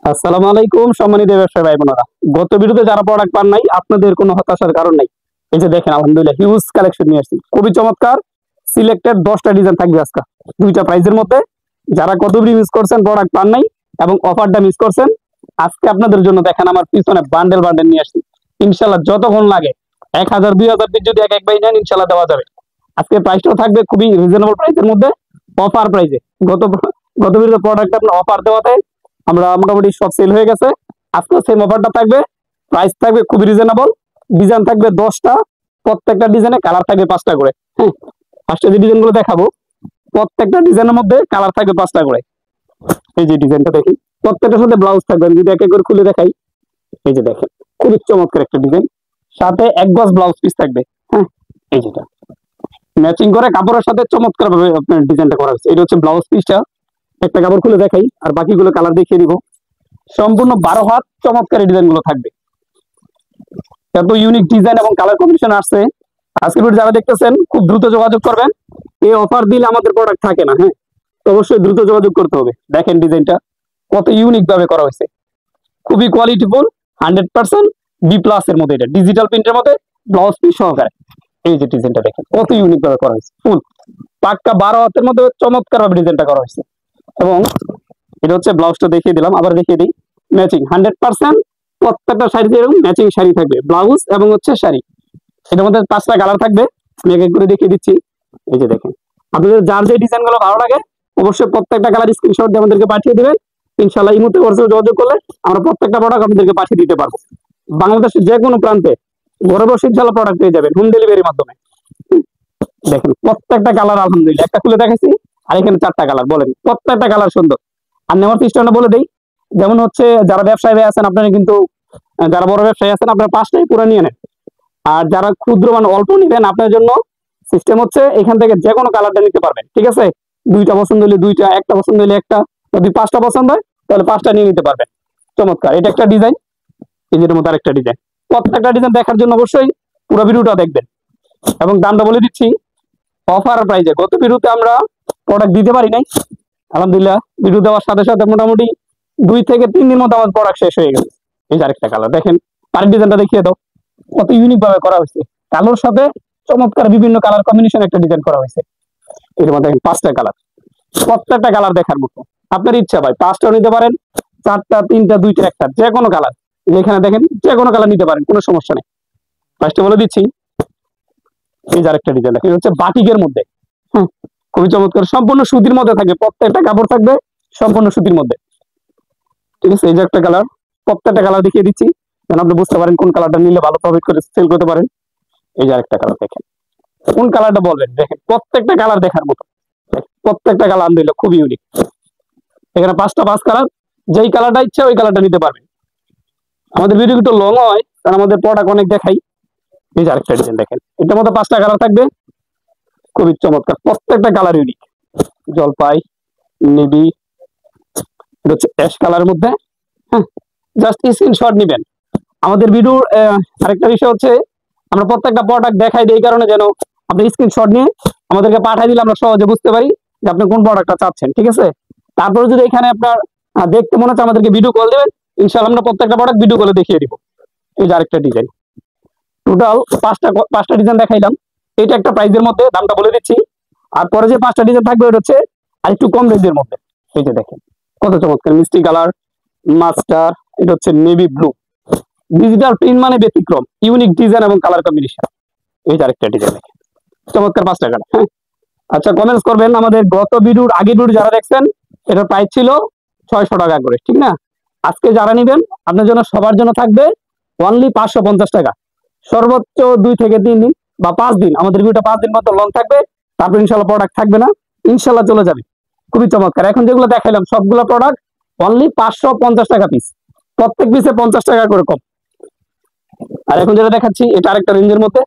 আসসালামু আলাইকুম সম্মানিত ব্যবসায়ী ভাই বোনেরা। গত ভিডিওতে যারা প্রোডাক্ট পান নাই আপনাদের কোনো হতাশার কারণ নাই। এই যে দেখেন আলহামদুলিল্লাহ হিউজ কালেকশন নিয়ে আসছি, খুবই চমৎকার সিলেক্টেড 10টা ডিজাইন থাকবে আজকে দুইটা প্রাইজের মধ্যে। যারা কত ভিডিও মিস করছেন প্রোডাক্ট পান নাই এবং অফারটা মিস করছেন, আজকে আপনাদের জন্য দেখেন আমার পিছনে বান্ডেল বান্ডেল নিয়ে আসছি। ইনশাল্লাহ যতক্ষণ লাগে 1000 2000 পিস যদি এক এক ভাই নেন ইনশাল্লাহ দেওয়া যাবে। আজকে প্রাইসটাও থাকবে খুবই রিজনেবল প্রাইসের মধ্যে, অফার প্রাইসে। গত গত ভিডিও প্রোডাক্ট আপনার অফার দেওয়াতে আমরা মোটামুটি সব সেল হয়ে গেছে। আজকে সেম অফারটা থাকবে, প্রাইস থাকবে খুবই রিজনেবল, ডিজাইন থাকবে 10টা, প্রত্যেকটা ডিজাইনে কালার থাকবে 5টা করে। হ্যাঁ, ফার্স্টে যে ডিজাইনগুলো দেখাবো প্রত্যেকটা ডিজাইনের মধ্যে কালার থাকবে 5টা করে। এই যে ডিজাইনটা দেখি, প্রত্যেকটার সাথে ব্লাউজ থাকবে, আমি যদি এক এক করে খুলে দেখাই। এই যে দেখেন খুবই চমৎকার একটা ডিজাইন, সাথে এক গজ ব্লাউজ পিস থাকবে। হ্যাঁ, এই যেটা ম্যাচিং করে কাপড়ের সাথে চমৎকার ভাবে আপনার ডিজাইনটা করা হয়েছে। এটা হচ্ছে ব্লাউজ পিসটা, একটা কাপড় খুলে দেখাই আর বাকিগুলো কালার দেখিয়ে দিব। সম্পূর্ণ 12 হাত চমৎকার ডিজাইন গুলো থাকবে, এত ইউনিক ডিজাইন এবং কালার কম্বিনেশন আসছে। আজকের ভিডিও যারা দেখতেছেন খুব দ্রুত যোগাযোগ করবেন, এই অফার দিলে আমাদের প্রোডাক্ট থাকে না। হ্যাঁ, তো অবশ্যই দ্রুত যোগাযোগ করতে হবে। দেখেন ডিজাইনটা কত ইউনিক ভাবে করা হয়েছে, খুবই কোয়ালিটিফুল, 100% বি প্লাস এর মধ্যে, এটা ডিজিটাল প্রিন্টের মধ্যে ব্লাউজ পিস সহকারে। এই যে ডিজাইনটা দেখেন কত ইউনিক ভাবে করা হয়েছে, ফুল পাক্কা 12 হাতের মধ্যে চমৎকার ভাবে ডিজাইনটা করা হয়েছে। এবং এটা হচ্ছে ব্লাউজটা দেখিয়ে দিলাম, আবার দেখিয়ে দিই। ম্যাচিং 100%, প্রত্যেকটা শাড়িতে এরকম ম্যাচিং শাড়ি থাকবে, ব্লাউজ এবং হচ্ছে শাড়ি। এটার মধ্যে 5টা কালার থাকবে, আমি এক এক করে দেখিয়ে দিচ্ছি। এই যে দেখেন, আপনাদের যার যে ডিজাইন গুলো ভালো লাগে অবশ্যই প্রত্যেকটা কালার স্ক্রিনশট দিয়ে আমাদেরকে পাঠিয়ে দিবেন। ইনশাল্লাহ এই মুহূর্তে যোগাযোগ করলে আমরা প্রত্যেকটা প্রোডাক্ট আপনাদেরকে পাঠিয়ে দিতে পারবো। বাংলাদেশের যে কোনো প্রান্তে ঘরে বসে ইনশাল্লাহ প্রোডাক্ট পেয়ে যাবেন হোম ডেলিভারির মাধ্যমে। দেখেন প্রত্যেকটা কালার আলহামদুলিল্লাহ, একটা খুলে দেখাইছি আর এখানে 4টা কালার, বলেন প্রত্যেকটা কালার সুন্দর। আর নেওয়ার সিস্টেমটা বলে দিই, যেমন হচ্ছে যারা ব্যবসায়ী আছেন আপনারা কিন্তু, যারা বড় ব্যবসায়ী আছেন আপনারা 5টাই পুরো নিয়ে নেন। আর যারা ক্ষুদ্র মানে অল্প নিবেন আপনার জন্য সিস্টেম হচ্ছে এখান থেকে যে কোনো কালারটা নিতে পারবেন। ঠিক আছে, 2টা পছন্দ হলে 2টা, একটা পছন্দ হলে একটা, যদি 5টা পছন্দ হয় তাহলে 5টা নিয়ে নিতে পারবেন। চমৎকার, এটা একটা ডিজাইন, এই যেটার মধ্যে আরেকটা ডিজাইন। প্রত্যেকটা ডিজাইন দেখার জন্য অবশ্যই পুরো ভিডিওটা দেখবেন। এবং দামটা বলে দিচ্ছি অফার প্রাইজে। গত ভিডিওতে আমরা প্রোডাক্ট দিতে পারি নাই, আলহামদুলিল্লাহ ভিডিও দেওয়ার সাথে সাথে মোটামুটি 2 থেকে 3 দিন মধ্যে আমার প্রোডাক্ট শেষ হয়ে গেছে। এই যে আরেকটা কালার দেখেন, তার ডিজাইনটা দেখিয়ে দাও, কত ইউনিক ভাবে করা হয়েছে। কালোর সাথে চমৎকার বিভিন্ন কালার কম্বিনেশন একটা ডিজাইন করা হয়েছে। এর মধ্যে দেখেন 5টা কালার, প্রত্যেকটা কালার দেখার মতো। আপনার ইচ্ছা ভাই 5টাও নিতে পারেন, 4টা, 3টা, 2টা, একটা, যে কোনো কালার। এখানে দেখেন যে কোনো কালার নিতে পারেন, কোনো সমস্যা নেই। ফার্স্টে বলে দিচ্ছি, এই যে আরেকটা ডিজাইন দেখেন, হচ্ছে বাটিকের মধ্যে। হ্যাঁ, খুবই চমৎকার, সম্পূর্ণ সুতির মধ্যে থাকবে, প্রত্যেকটা কাপড় থাকবে সম্পূর্ণ সুতির মধ্যে। ঠিক আছে, এই যে একটা কালার, প্রত্যেকটা কালার দেখিয়ে দিচ্ছি যেন আপনি বুঝতে পারেন কোন কালারটা নিলে ভালো প্রফিট করে সেল করতে পারেন। এই যে আরেকটা কালার দেখেন, কোন কালারটা বলবেন। দেখেন প্রত্যেকটা কালার দেখার মতো, প্রত্যেকটা কালার আলহামদুলিল্লাহ খুবই ইউনিক। এখানে 5টা 5 কালার, যেই কালারটা ইচ্ছা ওই কালারটা নিতে পারবেন। আমাদের ভিডিও একটু লং হয় কারণ আমাদের প্রোডাক্ট অনেক দেখাই। এই যে আরেকটা ডিজাইন দেখেন, এটার মধ্যে 5টা কালার থাকবে, খুবই চমৎকার, প্রত্যেকটা কালার ইউনিক। জলপাই, নেভি, এটা হচ্ছে অ্যাশ কালারের মধ্যে। হ্যাঁ, জাস্ট স্ক্রিনশট নিবেন। আমাদের ভিডিওর আরেকটা বিষয় হচ্ছে আমরা প্রত্যেকটা প্রোডাক্ট দেখাই দিই এই কারণে যেন আপনি স্ক্রিনশট নিয়ে আমাদেরকে পাঠিয়ে দিলে আমরা সহজে বুঝতে পারি যে আপনি কোন প্রোডাক্টটা চাচ্ছেন। ঠিক আছে, তারপরে যদি এখানে আপনার দেখতে মনে হচ্ছে আমাদেরকে ভিডিও কল দেবেন, ইনশাআল্লাহ আমরা প্রত্যেকটা প্রোডাক্ট ভিডিও কলে দেখিয়ে দিব। এই যে আরেকটা ডিজাইন, টোটাল 5টা ডিজাইন দেখাইলাম। এটা একটা প্রাইজের মধ্যে, দামটা বলে দিচ্ছি। আর পরে যে 5টা ডিজাইন থাকবে ওটা হচ্ছে আর একটু কম রেঞ্জের মধ্যে। এই যে দেখেন কত চমৎকার মিষ্টি কালার, মাস্টার, এটা হচ্ছে নেভি ব্লু, ডিজিটাল প্রিন্ট মানে ব্যতিক্রম, ইউনিক ডিজাইন এবং কালার কম্বিনেশন। এই যে আরেকটা ডিজাইন দেখেন, চমৎকার 5টা কালার। হ্যাঁ, আচ্ছা কমেন্টস করবেন। আমাদের গত ভিডিওর আগের ভিডিও যারা দেখছেন এটার প্রাইস ছিল 600 টাকা করে, ঠিক না? আজকে যারা নেবেন আপনার জন্য সবার জন্য থাকবে অনলি 550 টাকা, সর্বোচ্চ 2 থেকে 3 দিন বা 5 দিন। আমাদের ভিডিওটা 5 দিন মতো লং থাকবে, তারপর ইনশাল্লাহ প্রোডাক্ট থাকবে না, ইনশাল্লাহ চলে যাবে। খুবই চমৎকার। এখন যেগুলো দেখাইলাম সবগুলো প্রোডাক্ট অনলি 550 টাকা পিস, প্রত্যেক পিসে 50 টাকা করে কম। আর এখন যেটা দেখাচ্ছি এটা আরেকটা রেঞ্জের মধ্যে,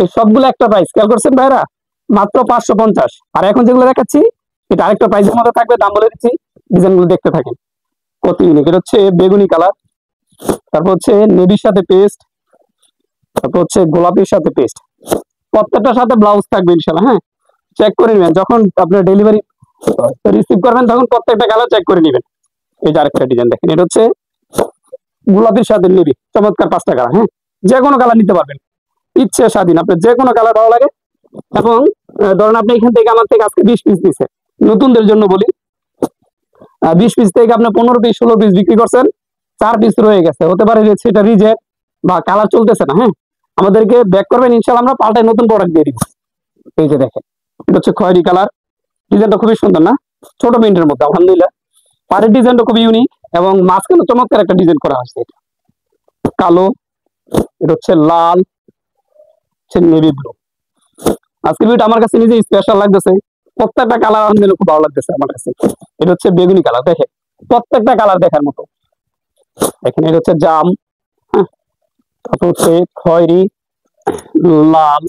এই সবগুলো একটা প্রাইস, খেয়াল করছেন ভাইরা, মাত্র 550। আর এখন যেগুলো দেখাচ্ছি এটা আরেকটা প্রাইসের মধ্যে থাকবে, দাম বলে দিচ্ছি, ডিজাইনগুলো দেখতে থাকেন কত ইউনিক। এটা হচ্ছে বেগুনি কালার, তারপর হচ্ছে নেভির সাথে পেস্ট, তারপর হচ্ছে গোলাপির সাথে পেস্ট, প্রত্যেকটার সাথে ব্লাউজ থাকবে ইনশাআল্লাহ। হ্যাঁ, চেক করে নেবেন যখন আপনার ডেলিভারি রিসিভ করবেন তখন প্রত্যেকটা কালার চেক করে নেবেন। এই যে আরেকটা ডিজাইন দেখেন, এটা হচ্ছে গোলাপির সাথে নেভি, চমৎকার 5টা কালার। হ্যাঁ, যে কোনো কালার নিতে পারবেন, ইচ্ছে স্বাধীন, আপনার যে কোনো কালার ভালো লাগে। এবং ধরেন আপনি এখান থেকে আমার থেকে আজকে 20 পিস নিছে, নতুনদের জন্য বলি, 20 পিস থেকে আপনি 15 পিস 16 পিস বিক্রি করছেন, 4 পিস রয়ে গেছে, হতে পারে যে সেটা রিজেক্ট বা কালার চলতেছে না। হ্যাঁ, আমাদেরকে ব্যাক করবেন, ইনশাআল্লাহ আমরা পাল্টায় নতুন প্রোডাক্ট দিয়ে দিব। এই যে দেখেন, এটা হচ্ছে খয়েরি কালার, ডিজাইনটা খুবই সুন্দর না, ছোট প্রিন্টের মধ্যে, আলহামদুলিল্লাহ। পাড়ের ডিজাইনটা খুবই ইউনিক এবং মাঝখানে চমৎকার একটা ডিজাইন করা হয়েছে। এটা কালো, এটা হচ্ছে লাল, হচ্ছে নেভি ব্লু। আজকের ভিডিওটা আমার কাছে নিজে স্পেশাল লাগতেছে, প্রত্যেকটা কালার আলহামদুলিল্লাহ খুব ভালো লাগতেছে আমার কাছে। এটা হচ্ছে বেগুনি কালার, দেখেন প্রত্যেকটা কালার দেখার মতো। দেখেন এটা হচ্ছে জাম, হ্যাঁ, তারপর হচ্ছে খয়েরি, লাল,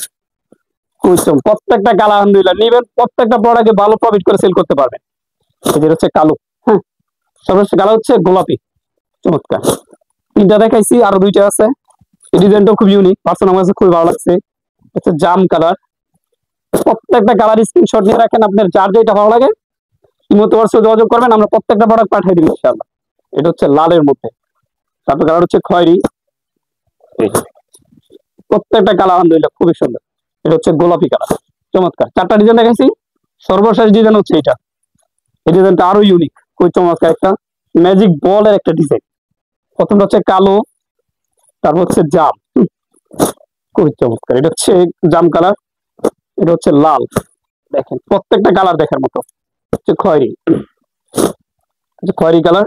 কুচম, প্রত্যেকটা কালার আলহামদুলিল্লাহ নিবেন, প্রত্যেকটা প্রোডাক্টে ভালো প্রফিট করে সেল করতে পারবেন। এটা হচ্ছে কালো, হ্যাঁ, সর্বশেষ কালার হচ্ছে গোলাপি, চমৎকার। 3টা দেখাইছি, আরো 2টা আছে। এই ডিজাইনটাও খুব ইউনিক, পার্সোনাল আমার কাছে খুব ভালো লাগছে। হচ্ছে জাম কালার, প্রত্যেকটা কালার স্ক্রিনশট নিয়ে রাখেন, আপনার যার যেটা ভালো লাগে ইমোতে হোয়াটসঅ্যাপে যোগাযোগ করবেন, আমরা প্রত্যেকটা প্রোডাক্ট পাঠিয়ে দিব ইনশাআল্লাহ। এটা হচ্ছে লালের মধ্যে, তারপর কালার হচ্ছে খয়েরি, প্রত্যেকটা কালার আলহামদুলিল্লাহ খুবই সুন্দর। এটা হচ্ছে গোলাপি কালার, চমৎকার। 4টা ডিজাইন দেখাইছি, সর্বশেষ ডিজাইন হচ্ছে এটা। এই ডিজাইনটা আরো ইউনিক, খুবই চমৎকার, একটা ম্যাজিক বলের একটা ডিজাইন। প্রথমটা হচ্ছে কালো, তারপর হচ্ছে জাম, খুবই চমৎকার। এটা হচ্ছে জাম কালার, এটা হচ্ছে লাল, দেখেন প্রত্যেকটা কালার দেখার মতো। হচ্ছে খয়েরি, খয়েরি কালার,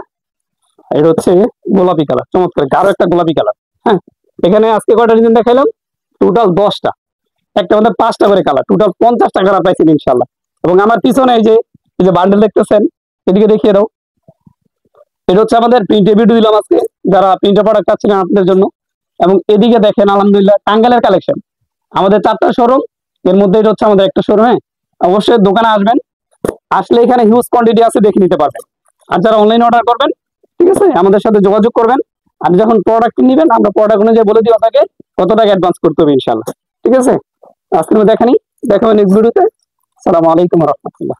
এটা হচ্ছে গোলাপি কালার, চমৎকার গাঢ় একটা গোলাপি কালার। হ্যাঁ, এখানে আজকে কয়টা ডিজাইন দেখাইলাম, টোটাল 10টা, একটা মধ্যে 5টা করে কালার, টোটাল 50টা কালার পাইছেন ইনশাল্লাহ। এবং আমার পিছনে এই যে বান্ডেল দেখতেছেন, এদিকে দেখিয়ে দাও, এটা হচ্ছে আমাদের প্রিন্টে ভিডিও দিলাম আজকে, যারা প্রিন্টের প্রোডাক্ট চাচ্ছিলেন আপনাদের জন্য। এবং এদিকে দেখেন আলহামদুলিল্লাহ টাঙ্গাইলের কালেকশন, আমাদের 4টা শোরুম, এর মধ্যে এটা হচ্ছে আমাদের একটা শোরুম। হ্যাঁ, অবশ্যই দোকানে আসবেন, আসলে এখানে হিউজ কোয়ান্টিটি আছে, দেখে নিতে পারবেন। আর যারা অনলাইন অর্ডার করবেন, ঠিক আছে, আমাদের সাথে যোগাযোগ করবেন। আর যখন প্রোডাক্ট নিবেন, আমরা প্রোডাক্ট অনুযায়ী বলে দিব আপনাকে কত টাকা অ্যাডভান্স করতে হবে ইনশাল্লাহ। ঠিক আছে, আজকে দেখানি, দেখাবো নেক্সট ভিডিওতে। আসসালামু আলাইকুম রহমতুল্লাহ।